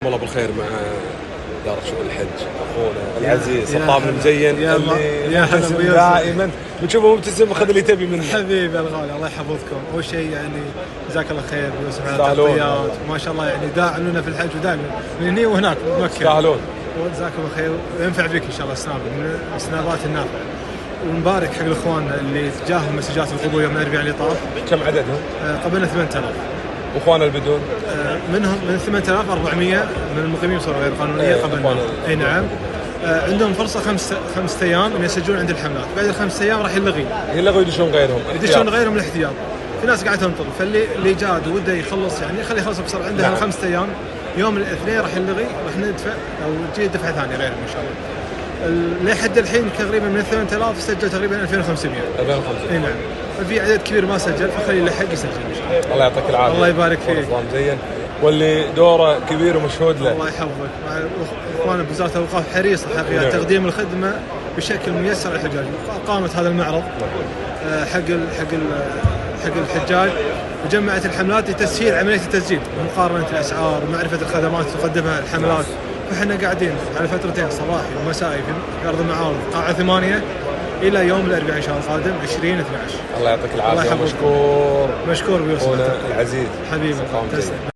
والله بالخير مع إدارة شؤون الحج أخونا العزيز سطام المزين يا هلا دائما بتشوفه مبتسم وخذ اللي تبي منه. حبيبي الغالي الله يحفظكم. اول شيء يعني جزاك الله خير يوسف على تستاهلون. التغطيات وما شاء الله يعني داعم لنا في الحج ودائما من هنا وهناك بمكة. تستاهلون. وجزاكم الله خير وينفع بك ان شاء الله سناب من السنابات النافعة. ونبارك حق الاخوان اللي تجاههم مسجات القبول يوم الاربعاء اللي طاف. كم عددهم؟ قبلنا 8000 واخوانا البدون منهم من 8400 من المقيمين بصورة غير قانونية قبلنا. اي نعم. عندهم فرصة خمسة أيام إن يسجلون عند الحملات، بعد ال5 أيام راح يلغوا يدشون غيرهم. يدشون غيرهم الاحتياط. في ناس قاعدة تنطر، فاللي جاد وده يخلص يعني خليه يخلص بسرعة عندها. نعم. 5 أيام يوم الاثنين راح يلغي، راح ندفع أو تجي دفعة ثانية غيرهم إن شاء الله. لحد الحين تقريبا من 8000 سجل تقريبا 2500. 2500. اي نعم. في عدد كبير ما سجل فخلي اللي حق يسجل ان شاء الله. الله يعطيك العافية. الله يبارك فيك. مزين واللي دوره كبير ومشهود له. الله يحفظك. مع اخواننا بوزارة الاوقاف حريصة الحقيقة تقديم الخدمة بشكل ميسر للحجاج. قامت هذا المعرض حق الحجاج وجمعت الحملات لتسهيل عملية التسجيل ومقارنة الاسعار ومعرفة الخدمات اللي تقدمها الحملات. فاحنا قاعدين على فترتين صباحي ومسائي في ارض المعارض قاعة 8 الى يوم الاربعاء ان شاء الله القادم 20/12. الله يعطيك العافية. مشكور بيوسف العزيز حبيبي.